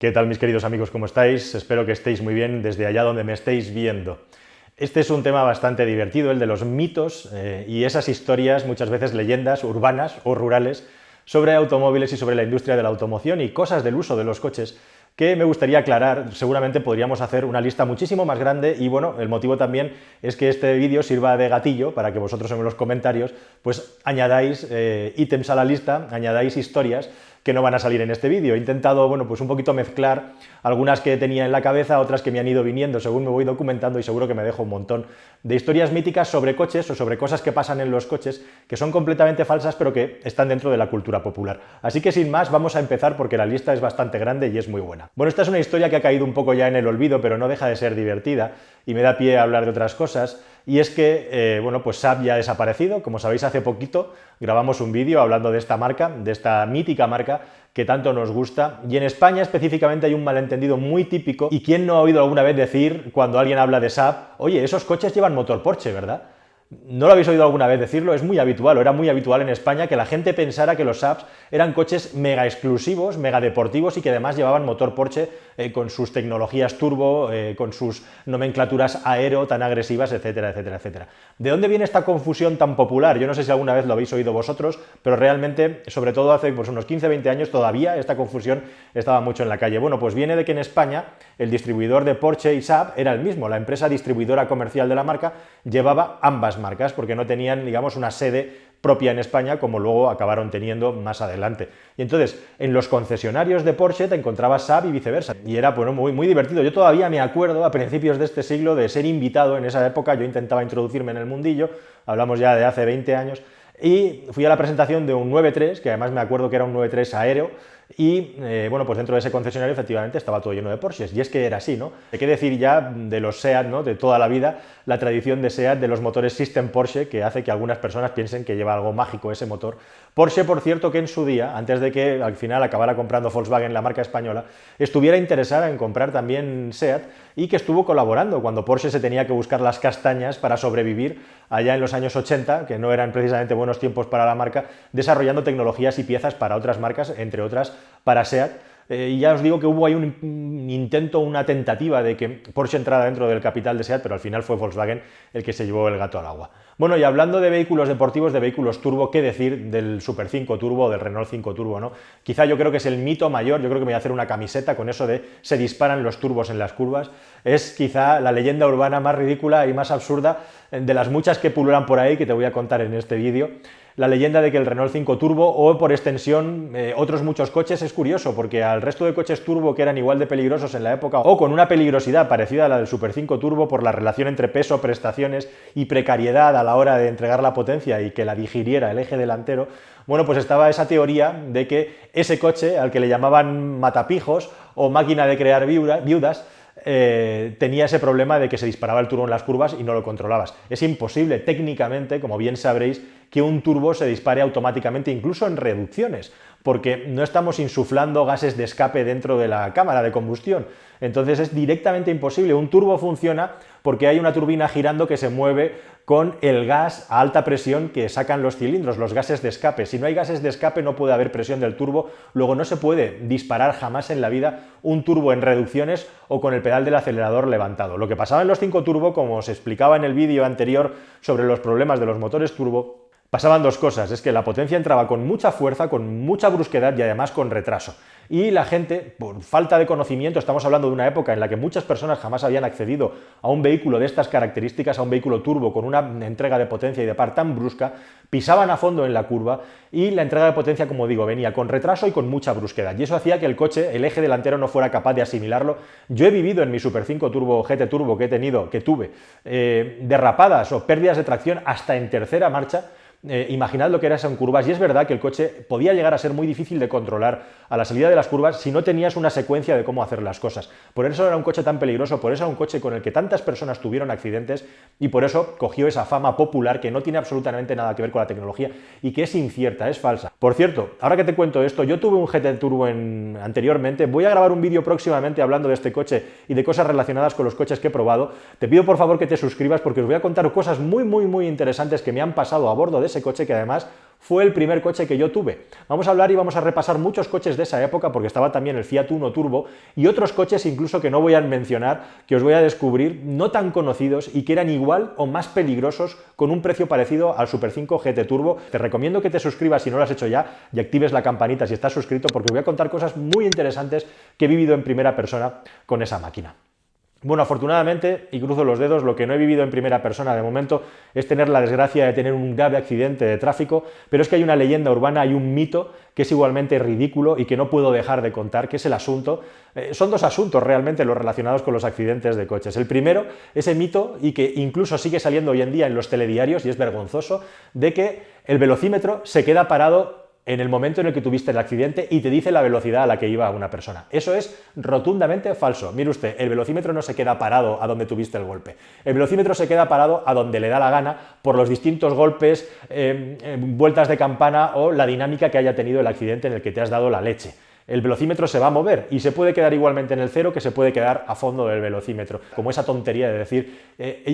¿Qué tal, mis queridos amigos? ¿Cómo estáis? Espero que estéis muy bien desde allá donde me estéis viendo. Este es un tema bastante divertido, el de los mitos y esas historias, muchas veces leyendas urbanas o rurales, sobre automóviles y sobre la industria de la automoción y cosas del uso de los coches que me gustaría aclarar. Seguramente podríamos hacer una lista muchísimo más grande y bueno, el motivo también es que este vídeo sirva de gatillo para que vosotros en los comentarios pues añadáis ítems a la lista, añadáis historias que no van a salir en este vídeo. He intentado, bueno, pues un poquito mezclar algunas que tenía en la cabeza, otras que me han ido viniendo según me voy documentando y seguro que me dejo un montón de historias míticas sobre coches o sobre cosas que pasan en los coches que son completamente falsas pero que están dentro de la cultura popular. Así que sin más vamos a empezar porque la lista es bastante grande y es muy buena. Bueno, esta es una historia que ha caído un poco ya en el olvido pero no deja de ser divertida y me da pie a hablar de otras cosas. Y es que, bueno, pues Saab ya ha desaparecido. Como sabéis, hace poquito grabamos un vídeo hablando de esta marca, de esta mítica marca que tanto nos gusta. Y en España específicamente hay un malentendido muy típico. ¿Y quién no ha oído alguna vez decir, cuando alguien habla de Saab, oye, esos coches llevan motor Porsche, ¿verdad? ¿No lo habéis oído alguna vez decirlo? Es muy habitual, o era muy habitual en España, que la gente pensara que los Saabs eran coches mega exclusivos, mega deportivos y que además llevaban motor Porsche con sus tecnologías turbo, con sus nomenclaturas aero tan agresivas, etcétera, etcétera, etcétera. ¿De dónde viene esta confusión tan popular? Yo no sé si alguna vez lo habéis oído vosotros, pero realmente, sobre todo hace pues, unos 15-20 años, todavía esta confusión estaba mucho en la calle. Bueno, pues viene de que en España el distribuidor de Porsche y Saab era el mismo. La empresa distribuidora comercial de la marca llevaba ambas marcas porque no tenían, digamos, una sede propia en España, como luego acabaron teniendo más adelante. Y entonces, en los concesionarios de Porsche te encontrabas Saab y viceversa. Y era, bueno, muy divertido. Yo todavía me acuerdo, a principios de este siglo, de ser invitado en esa época. Yo intentaba introducirme en el mundillo, hablamos ya de hace 20 años, y fui a la presentación de un 9.3, que además me acuerdo que era un 9.3 aéreo, y bueno, pues dentro de ese concesionario efectivamente estaba todo lleno de Porsches, y es que era así, ¿no? Hay que decir ya de los SEAT, ¿no? De toda la vida, la tradición de SEAT de los motores System Porsche, que hace que algunas personas piensen que lleva algo mágico ese motor. Porsche, por cierto, que en su día, antes de que al final acabara comprando Volkswagen, la marca española, estuviera interesada en comprar también SEAT y que estuvo colaborando cuando Porsche se tenía que buscar las castañas para sobrevivir allá en los años 80, que no eran precisamente buenos tiempos para la marca, desarrollando tecnologías y piezas para otras marcas, entre otras para SEAT. Y ya os digo que hubo ahí un intento, una tentativa de que Porsche entrara dentro del capital de SEAT, pero al final fue Volkswagen el que se llevó el gato al agua. Bueno, y hablando de vehículos deportivos, de vehículos turbo, ¿qué decir del Super 5 Turbo o del Renault 5 Turbo, ¿no? Quizá yo creo que es el mito mayor, yo creo que me voy a hacer una camiseta con eso de se disparan los turbos en las curvas. Es quizá la leyenda urbana más ridícula y más absurda de las muchas que pululan por ahí que te voy a contar en este vídeo. La leyenda de que el Renault 5 Turbo o por extensión otros muchos coches es curioso porque al resto de coches turbo que eran igual de peligrosos en la época o con una peligrosidad parecida a la del Super 5 Turbo por la relación entre peso, prestaciones y precariedad a la hora de entregar la potencia y que la digiriera el eje delantero, bueno, pues estaba esa teoría de que ese coche al que le llamaban matapijos o máquina de crear viudas, tenía ese problema de que se disparaba el turbo en las curvas y no lo controlabas. Es imposible técnicamente, como bien sabréis, que un turbo se dispare automáticamente, incluso en reducciones, porque no estamos insuflando gases de escape dentro de la cámara de combustión. Entonces es directamente imposible. Un turbo funciona porque hay una turbina girando que se mueve con el gas a alta presión que sacan los cilindros, los gases de escape. Si no hay gases de escape no puede haber presión del turbo, luego no se puede disparar jamás en la vida un turbo en reducciones o con el pedal del acelerador levantado. Lo que pasaba en los 5 turbo, como os explicaba en el vídeo anterior sobre los problemas de los motores turbo, pasaban dos cosas, es que la potencia entraba con mucha fuerza, con mucha brusquedad y además con retraso. Y la gente, por falta de conocimiento, estamos hablando de una época en la que muchas personas jamás habían accedido a un vehículo de estas características, a un vehículo turbo con una entrega de potencia y de par tan brusca, pisaban a fondo en la curva y la entrega de potencia, como digo, venía con retraso y con mucha brusquedad. Y eso hacía que el coche, el eje delantero, no fuera capaz de asimilarlo. Yo he vivido en mi Super 5 Turbo GT Turbo que tuve, derrapadas o pérdidas de tracción hasta en tercera marcha. Imaginad lo que era eso en curvas y es verdad que el coche podía llegar a ser muy difícil de controlar a la salida de las curvas si no tenías una secuencia de cómo hacer las cosas. Por eso era un coche tan peligroso, por eso era un coche con el que tantas personas tuvieron accidentes y por eso cogió esa fama popular que no tiene absolutamente nada que ver con la tecnología y que es incierta, es falsa. Por cierto, ahora que te cuento esto, yo tuve un GT Turbo anteriormente, voy a grabar un vídeo próximamente hablando de este coche y de cosas relacionadas con los coches que he probado. Te pido por favor que te suscribas porque os voy a contar cosas muy interesantes que me han pasado a bordo de ese coche que además fue el primer coche que yo tuve. Vamos a hablar y vamos a repasar muchos coches de esa época, porque estaba también el Fiat Uno Turbo y otros coches incluso que no voy a mencionar, que os voy a descubrir, no tan conocidos y que eran igual o más peligrosos con un precio parecido al Super 5 GT Turbo. Te recomiendo que te suscribas si no lo has hecho ya y actives la campanita si estás suscrito, porque voy a contar cosas muy interesantes que he vivido en primera persona con esa máquina. Bueno, afortunadamente, y cruzo los dedos, lo que no he vivido en primera persona de momento es tener la desgracia de tener un grave accidente de tráfico, pero es que hay una leyenda urbana, hay un mito que es igualmente ridículo y que no puedo dejar de contar, que es el asunto. Son dos asuntos realmente los relacionados con los accidentes de coches. El primero, ese mito, y que incluso sigue saliendo hoy en día en los telediarios, y es vergonzoso, de que el velocímetro se queda parado en el momento en el que tuviste el accidente y te dice la velocidad a la que iba una persona. Eso es rotundamente falso. Mire usted, el velocímetro no se queda parado a donde tuviste el golpe. El velocímetro se queda parado a donde le da la gana por los distintos golpes, vueltas de campana o la dinámica que haya tenido el accidente en el que te has dado la leche. El velocímetro se va a mover y se puede quedar igualmente en el cero que se puede quedar a fondo del velocímetro. Como esa tontería de decir,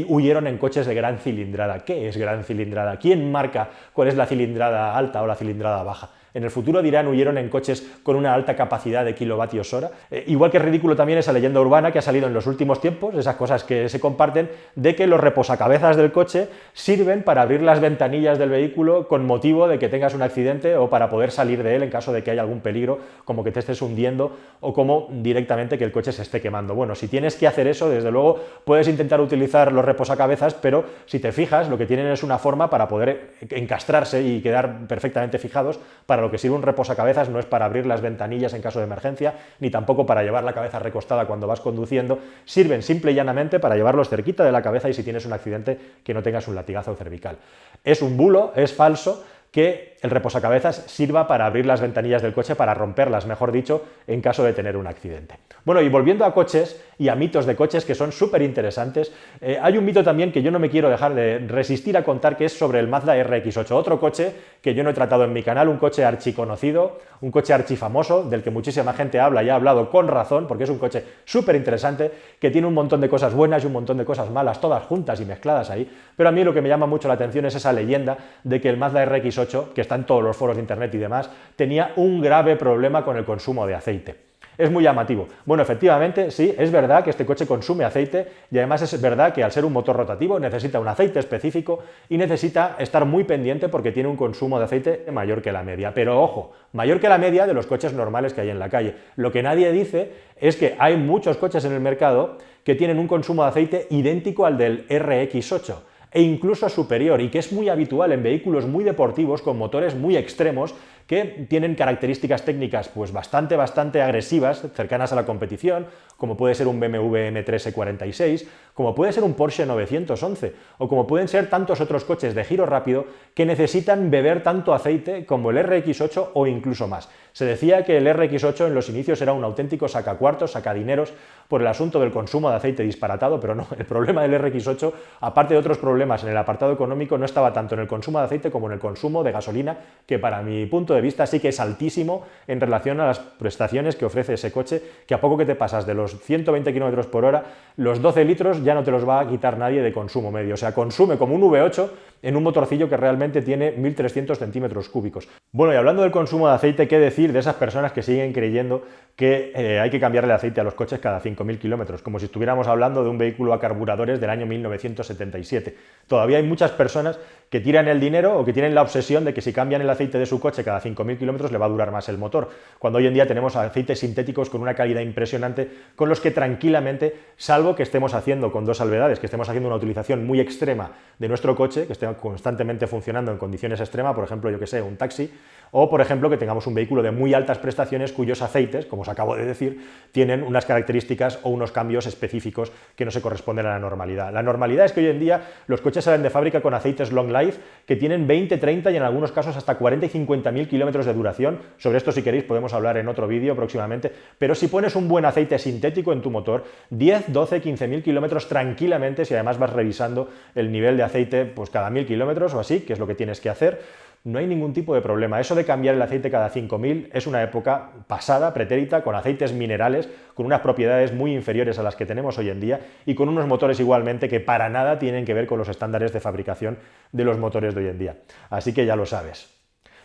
huyeron en coches de gran cilindrada. ¿Qué es gran cilindrada? ¿Quién marca cuál es la cilindrada alta o la cilindrada baja? En el futuro dirán huyeron en coches con una alta capacidad de kilovatios hora. Igual que es ridículo también esa leyenda urbana que ha salido en los últimos tiempos, esas cosas que se comparten, de que los reposacabezas del coche sirven para abrir las ventanillas del vehículo con motivo de que tengas un accidente o para poder salir de él en caso de que haya algún peligro, como que te estés hundiendo o como directamente que el coche se esté quemando. Bueno, si tienes que hacer eso, desde luego puedes intentar utilizar los reposacabezas, pero si te fijas, lo que tienen es una forma para poder encastrarse y quedar perfectamente fijados. Para lo que sirve un reposacabezas no es para abrir las ventanillas en caso de emergencia, ni tampoco para llevar la cabeza recostada cuando vas conduciendo. Sirven simple y llanamente para llevarlos cerquita de la cabeza y si tienes un accidente que no tengas un latigazo cervical. Es un bulo, es falso que el reposacabezas sirva para abrir las ventanillas del coche, para romperlas, mejor dicho, en caso de tener un accidente. Bueno, y volviendo a coches y a mitos de coches que son súper interesantes, hay un mito también que yo no me quiero dejar de resistir a contar, que es sobre el Mazda RX-8, otro coche que yo no he tratado en mi canal, un coche archiconocido, un coche archifamoso, del que muchísima gente habla y ha hablado con razón, porque es un coche súper interesante, que tiene un montón de cosas buenas y un montón de cosas malas, todas juntas y mezcladas ahí, pero a mí lo que me llama mucho la atención es esa leyenda de que el Mazda RX-8, que está en todos los foros de internet y demás, tenía un grave problema con el consumo de aceite. Es muy llamativo. Bueno, efectivamente, sí, es verdad que este coche consume aceite y además es verdad que al ser un motor rotativo necesita un aceite específico y necesita estar muy pendiente porque tiene un consumo de aceite mayor que la media. Pero ojo, mayor que la media de los coches normales que hay en la calle. Lo que nadie dice es que hay muchos coches en el mercado que tienen un consumo de aceite idéntico al del RX-8. E incluso superior, y que es muy habitual en vehículos muy deportivos con motores muy extremos que tienen características técnicas pues bastante agresivas, cercanas a la competición, como puede ser un BMW M3 E46, como puede ser un Porsche 911, o como pueden ser tantos otros coches de giro rápido que necesitan beber tanto aceite como el RX-8 o incluso más. Se decía que el RX-8 en los inicios era un auténtico sacacuartos, sacadineros, por el asunto del consumo de aceite disparatado, pero no, el problema del RX-8, aparte de otros problemas en el apartado económico, no estaba tanto en el consumo de aceite como en el consumo de gasolina, que para mi punto de vista sí que es altísimo en relación a las prestaciones que ofrece ese coche, que a poco que te pasas de los 120 km por hora, los 12 litros ya no te los va a quitar nadie de consumo medio, o sea, consume como un V8 en un motorcillo que realmente tiene 1300 centímetros cúbicos. Bueno, y hablando del consumo de aceite, ¿qué decir de esas personas que siguen creyendo que hay que cambiarle el aceite a los coches cada 5000 kilómetros, como si estuviéramos hablando de un vehículo a carburadores del año 1977? Todavía hay muchas personas que tiran el dinero o que tienen la obsesión de que si cambian el aceite de su coche cada 5000 kilómetros le va a durar más el motor, cuando hoy en día tenemos aceites sintéticos con una calidad impresionante con los que tranquilamente, salvo que estemos haciendo, con dos salvedades, que estemos haciendo una utilización muy extrema de nuestro coche, que esté constantemente funcionando en condiciones extremas, por ejemplo, yo que sé, un taxi, o por ejemplo que tengamos un vehículo de muy altas prestaciones cuyos aceites, como os acabo de decir, tienen unas características o unos cambios específicos que no se corresponden a la normalidad. La normalidad es que hoy en día los coches salen de fábrica con aceites long life que tienen 20, 30 y en algunos casos hasta 40 y 50.000 kilómetros de duración. Sobre esto, si queréis, podemos hablar en otro vídeo próximamente, pero si pones un buen aceite sintético en tu motor, 10, 12, 15.000 kilómetros tranquilamente, si además vas revisando el nivel de aceite pues cada 1000 kilómetros o así, que es lo que tienes que hacer, no hay ningún tipo de problema. Eso de cambiar el aceite cada 5000 es una época pasada, pretérita, con aceites minerales, con unas propiedades muy inferiores a las que tenemos hoy en día y con unos motores igualmente que para nada tienen que ver con los estándares de fabricación de los motores de hoy en día. Así que ya lo sabes.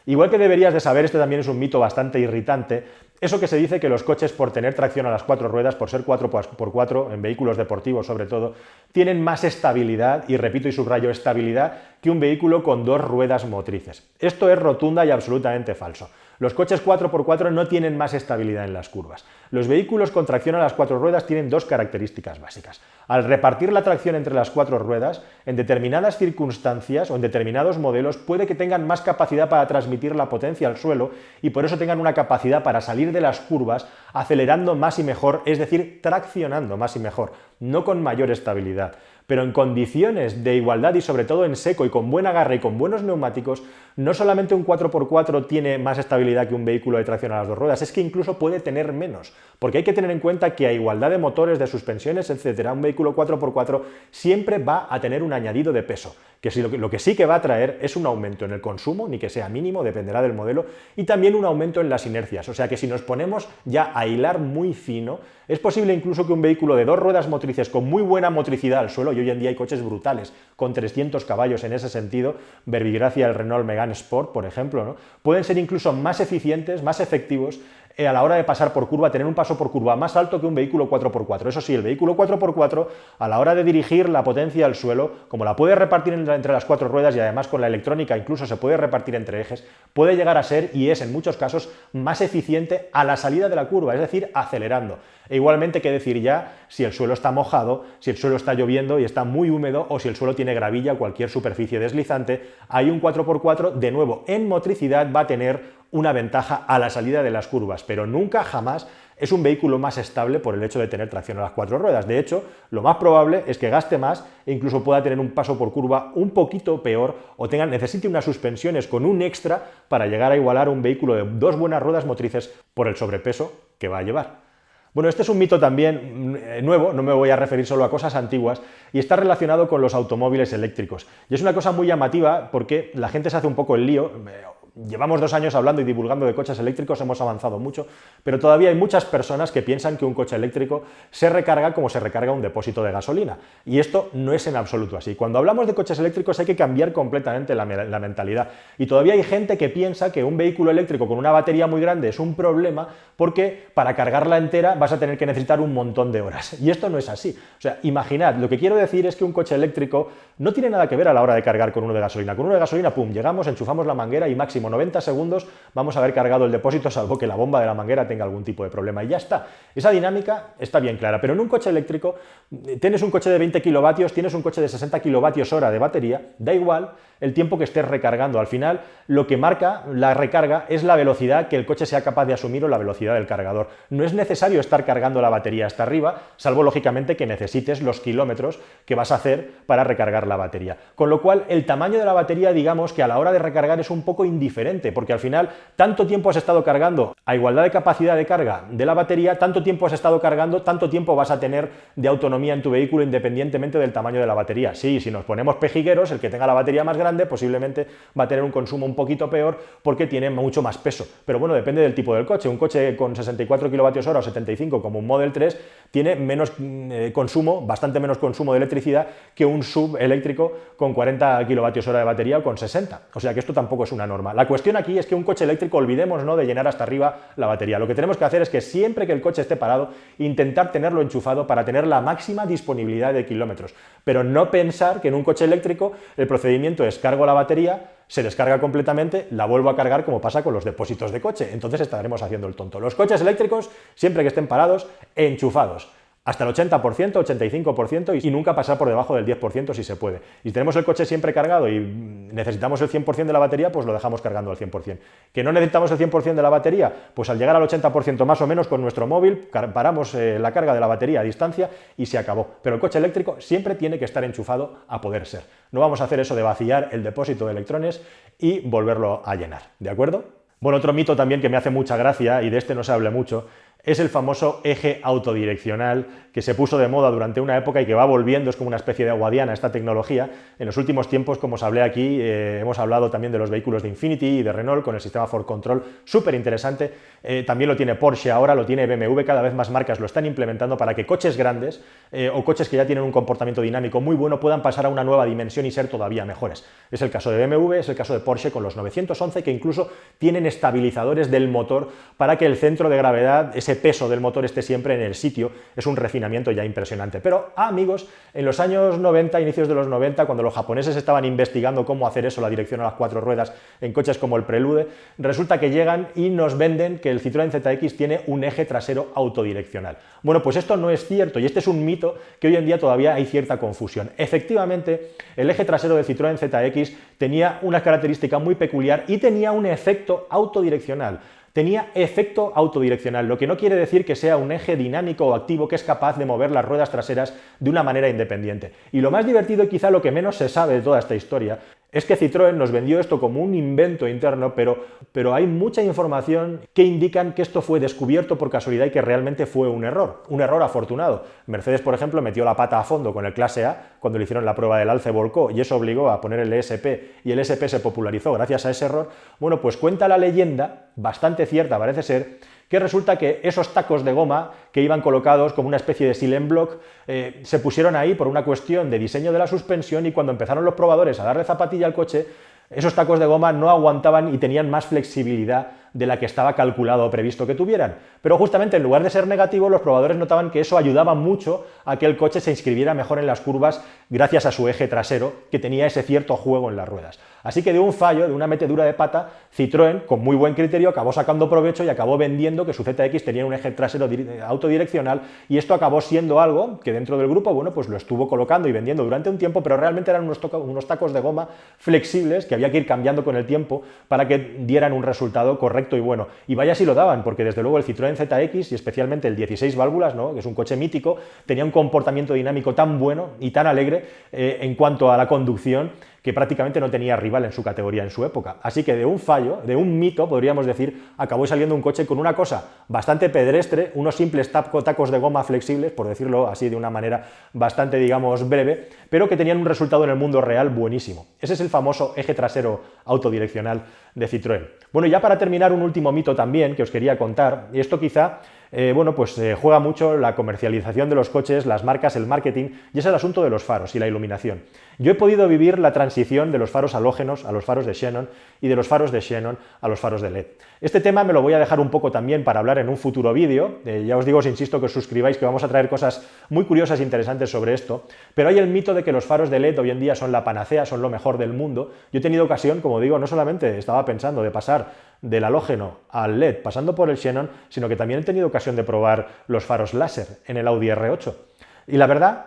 Igual que deberías de saber, este también es un mito bastante irritante, eso que se dice que los coches, por tener tracción a las 4 ruedas, por ser 4x4, en vehículos deportivos sobre todo, tienen más estabilidad, y repito y subrayo estabilidad, que un vehículo con 2 ruedas motrices. Esto es rotunda y absolutamente falso. Los coches 4x4 no tienen más estabilidad en las curvas. Los vehículos con tracción a las 4 ruedas tienen 2 características básicas. Al repartir la tracción entre las 4 ruedas, en determinadas circunstancias o en determinados modelos puede que tengan más capacidad para transmitir la potencia al suelo y por eso tengan una capacidad para salir de las curvas acelerando más y mejor, es decir, traccionando más y mejor, no con mayor estabilidad. Pero en condiciones de igualdad y sobre todo en seco y con buen agarre y con buenos neumáticos, no solamente un 4x4 tiene más estabilidad que un vehículo de tracción a las 2 ruedas, es que incluso puede tener menos, porque hay que tener en cuenta que a igualdad de motores, de suspensiones, etcétera, un vehículo 4x4 siempre va a tener un añadido de peso, que lo que sí que va a traer es un aumento en el consumo, ni que sea mínimo, dependerá del modelo, y también un aumento en las inercias, o sea que si nos ponemos ya a hilar muy fino, es posible incluso que un vehículo de 2 ruedas motrices con muy buena motricidad al suelo, y hoy en día hay coches brutales con 300 caballos en ese sentido, verbigracia el Renault Megane Sport, por ejemplo, ¿no? Pueden ser incluso más eficientes, más efectivos a la hora de pasar por curva, tener un paso por curva más alto que un vehículo 4x4. Eso sí, el vehículo 4x4, a la hora de dirigir la potencia al suelo, como la puede repartir entre las 4 ruedas y además con la electrónica incluso se puede repartir entre ejes, puede llegar a ser, y es en muchos casos, más eficiente a la salida de la curva, es decir, acelerando. E igualmente, qué decir ya si el suelo está mojado, si el suelo está lloviendo y está muy húmedo, o si el suelo tiene gravilla o cualquier superficie deslizante, ahí un 4x4, de nuevo, en motricidad va a tener una ventaja a la salida de las curvas, pero nunca jamás es un vehículo más estable por el hecho de tener tracción a las 4 ruedas. De hecho, lo más probable es que gaste más e incluso pueda tener un paso por curva un poquito peor o necesite unas suspensiones con un extra para llegar a igualar un vehículo de 2 buenas ruedas motrices por el sobrepeso que va a llevar. Bueno, este es un mito también nuevo, no me voy a referir solo a cosas antiguas, y está relacionado con los automóviles eléctricos. Y es una cosa muy llamativa porque la gente se hace un poco el lío. Llevamos 2 años hablando y divulgando de coches eléctricos, hemos avanzado mucho, pero todavía hay muchas personas que piensan que un coche eléctrico se recarga como se recarga un depósito de gasolina. Y esto no es en absoluto así. Cuando hablamos de coches eléctricos hay que cambiar completamente la mentalidad. Y todavía hay gente que piensa que un vehículo eléctrico con una batería muy grande es un problema porque para cargarla entera vas a tener que necesitar un montón de horas. Y esto no es así. O sea, imaginad, lo que quiero decir es que un coche eléctrico no tiene nada que ver a la hora de cargar con uno de gasolina. Con uno de gasolina, pum, llegamos, enchufamos la manguera y máximo 90 segundos vamos a haber cargado el depósito, salvo que la bomba de la manguera tenga algún tipo de problema, y ya está. Esa dinámica está bien clara, pero en un coche eléctrico tienes un coche de 20 kilovatios, tienes un coche de 60 kilovatios hora de batería, da igual el tiempo que estés recargando. Al final, lo que marca la recarga es la velocidad que el coche sea capaz de asumir o la velocidad del cargador. No es necesario estar cargando la batería hasta arriba, salvo lógicamente que necesites los kilómetros que vas a hacer para recargar la batería. Con lo cual, el tamaño de la batería, digamos que a la hora de recargar es un poco indiferente, porque al final, tanto tiempo has estado cargando a igualdad de capacidad de carga de la batería, tanto tiempo has estado cargando, tanto tiempo vas a tener de autonomía en tu vehículo independientemente del tamaño de la batería. Sí, si nos ponemos pejigueros, el que tenga la batería más grande posiblemente va a tener un consumo un poquito peor porque tiene mucho más peso. Pero bueno, depende del tipo del coche. Un coche con 64 kilovatios hora o 75 como un Model 3 tiene menos consumo, bastante menos consumo de electricidad que un sub eléctrico con 40 kilovatios hora de batería o con 60. O sea que esto tampoco es una norma. La cuestión aquí es que un coche eléctrico, olvidémonos, ¿no?, de llenar hasta arriba la batería. Lo que tenemos que hacer es que siempre que el coche esté parado, intentar tenerlo enchufado para tener la máxima disponibilidad de kilómetros. Pero no pensar que en un coche eléctrico el procedimiento es cargo la batería, se descarga completamente, la vuelvo a cargar como pasa con los depósitos de coche. Entonces estaremos haciendo el tonto. Los coches eléctricos, siempre que estén parados, enchufados. Hasta el 80%, 85% y nunca pasar por debajo del 10% si se puede. Y si tenemos el coche siempre cargado y necesitamos el 100% de la batería, pues lo dejamos cargando al 100%. ¿Que no necesitamos el 100% de la batería? Pues al llegar al 80% más o menos con nuestro móvil, paramos la carga de la batería a distancia y se acabó. Pero el coche eléctrico siempre tiene que estar enchufado a poder ser. No vamos a hacer eso de vaciar el depósito de electrones y volverlo a llenar, ¿de acuerdo? Bueno, otro mito también que me hace mucha gracia, y de este no se habla mucho, es el famoso eje autodireccional que se puso de moda durante una época y que va volviendo, es como una especie de guadiana esta tecnología. En los últimos tiempos, como os hablé aquí, hemos hablado también de los vehículos de Infiniti y de Renault con el sistema Ford Control, súper interesante. También lo tiene Porsche ahora, lo tiene BMW, cada vez más marcas lo están implementando para que coches grandes o coches que ya tienen un comportamiento dinámico muy bueno puedan pasar a una nueva dimensión y ser todavía mejores. Es el caso de BMW, es el caso de Porsche con los 911, que incluso tienen estabilizadores del motor para que el centro de gravedad, ese peso del motor, esté siempre en el sitio. Es un refinamiento ya impresionante. Pero, amigos, en los años 90, inicios de los 90, cuando los japoneses estaban investigando cómo hacer eso, la dirección a las 4 ruedas, en coches como el Prelude, resulta que llegan y nos venden que el Citroën ZX tiene un eje trasero autodireccional. Bueno, pues esto no es cierto y este es un mito que hoy en día todavía hay cierta confusión. Efectivamente, el eje trasero de Citroën ZX tenía una característica muy peculiar y tenía un efecto autodireccional. Tenía efecto autodireccional, lo que no quiere decir que sea un eje dinámico o activo que es capaz de mover las ruedas traseras de una manera independiente. Y lo más divertido y quizá lo que menos se sabe de toda esta historia es que Citroën nos vendió esto como un invento interno, pero hay mucha información que indican que esto fue descubierto por casualidad y que realmente fue un error afortunado. Mercedes, por ejemplo, metió la pata a fondo con el Clase A cuando le hicieron la prueba del alce volcó y eso obligó a poner el ESP y el ESP se popularizó gracias a ese error. Bueno, pues cuenta la leyenda, bastante cierta parece ser, que resulta que esos tacos de goma que iban colocados como una especie de silent block se pusieron ahí por una cuestión de diseño de la suspensión y cuando empezaron los probadores a darle zapatilla al coche, esos tacos de goma no aguantaban y tenían más flexibilidad de la que estaba calculado o previsto que tuvieran. Pero justamente en lugar de ser negativo, los probadores notaban que eso ayudaba mucho a que el coche se inscribiera mejor en las curvas gracias a su eje trasero, que tenía ese cierto juego en las ruedas. Así que de un fallo, de una metedura de pata, Citroën, con muy buen criterio, acabó sacando provecho y acabó vendiendo que su ZX tenía un eje trasero autodireccional y esto acabó siendo algo que dentro del grupo, bueno, pues lo estuvo colocando y vendiendo durante un tiempo, pero realmente eran unos tacos de goma flexibles que había que ir cambiando con el tiempo para que dieran un resultado correcto y bueno. Y vaya si lo daban, porque desde luego el Citroën ZX y especialmente el 16 válvulas, ¿no?, que es un coche mítico, tenía un comportamiento dinámico tan bueno y tan alegre en cuanto a la conducción que prácticamente no tenía rival en su categoría en su época. Así que de un fallo, de un mito, podríamos decir, acabó saliendo un coche con una cosa bastante pedestre, unos simples tacos de goma flexibles, por decirlo así de una manera bastante, digamos, breve, pero que tenían un resultado en el mundo real buenísimo. Ese es el famoso eje trasero autodireccional de Citroën. Bueno, ya para terminar, un último mito también que os quería contar, y esto quizá juega mucho la comercialización de los coches, las marcas, el marketing, y es el asunto de los faros y la iluminación. Yo he podido vivir la transición de los faros halógenos a los faros de xenón y de los faros de xenón a los faros de LED. Este tema me lo voy a dejar un poco también para hablar en un futuro vídeo. Ya os digo, os insisto que os suscribáis, que vamos a traer cosas muy curiosas e interesantes sobre esto, pero hay el mito de que los faros de LED hoy en día son la panacea, son lo mejor del mundo. Yo he tenido ocasión, como digo, no solamente estaba pensando de pasar del halógeno al LED pasando por el xenón, sino que también he tenido ocasión de probar los faros láser en el Audi R8. Y la verdad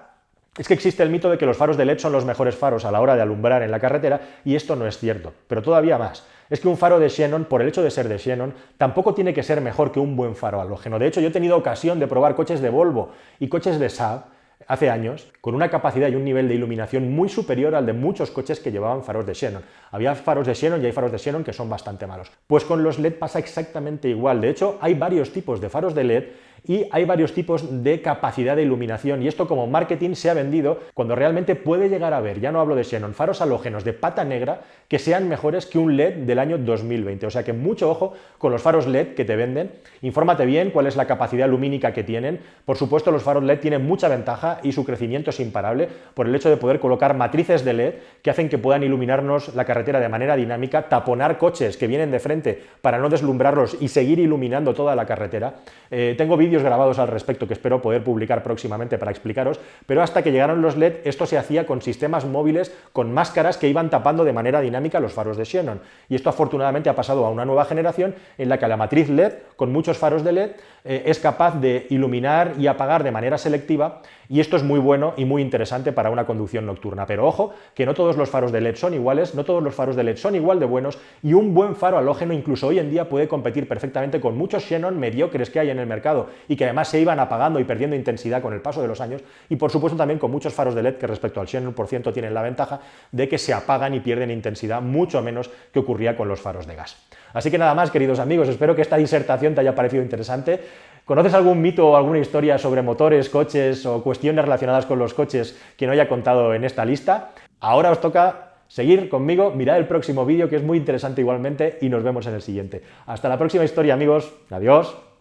es que existe el mito de que los faros de LED son los mejores faros a la hora de alumbrar en la carretera y esto no es cierto, pero todavía más. Es que un faro de xenón, por el hecho de ser de xenón, tampoco tiene que ser mejor que un buen faro halógeno. De hecho, yo he tenido ocasión de probar coches de Volvo y coches de Saab hace años, con una capacidad y un nivel de iluminación muy superior al de muchos coches que llevaban faros de xenón. Había faros de xenón y hay faros de xenón que son bastante malos. Pues con los LED pasa exactamente igual. De hecho, hay varios tipos de faros de LED y hay varios tipos de capacidad de iluminación y esto como marketing se ha vendido cuando realmente puede llegar a haber, ya no hablo de xenón, faros halógenos de pata negra que sean mejores que un LED del año 2020. O sea que mucho ojo con los faros LED que te venden, infórmate bien cuál es la capacidad lumínica que tienen. Por supuesto, los faros LED tienen mucha ventaja y su crecimiento es imparable por el hecho de poder colocar matrices de LED que hacen que puedan iluminarnos la carretera de manera dinámica, taponar coches que vienen de frente para no deslumbrarlos y seguir iluminando toda la carretera. Tengo vídeos grabados al respecto que espero poder publicar próximamente para explicaros, pero hasta que llegaron los LED esto se hacía con sistemas móviles, con máscaras que iban tapando de manera dinámica los faros de xenón. Y esto afortunadamente ha pasado a una nueva generación en la que la matriz LED, con muchos faros de LED, es capaz de iluminar y apagar de manera selectiva y esto es muy bueno y muy interesante para una conducción nocturna. Pero ojo, que no todos los faros de LED son iguales, no todos los faros de LED son igual de buenos y un buen faro halógeno incluso hoy en día puede competir perfectamente con muchos xenón mediocres que hay en el mercado y que además se iban apagando y perdiendo intensidad con el paso de los años y por supuesto también con muchos faros de LED que respecto al xenón por ciento tienen la ventaja de que se apagan y pierden intensidad mucho menos que ocurría con los faros de gas. Así que nada más, queridos amigos, espero que esta disertación te haya parecido interesante. ¿Conoces algún mito o alguna historia sobre motores, coches o cuestiones relacionadas con los coches que no haya contado en esta lista? Ahora os toca seguir conmigo, mirad el próximo vídeo que es muy interesante igualmente y nos vemos en el siguiente. Hasta la próxima historia, amigos. Adiós.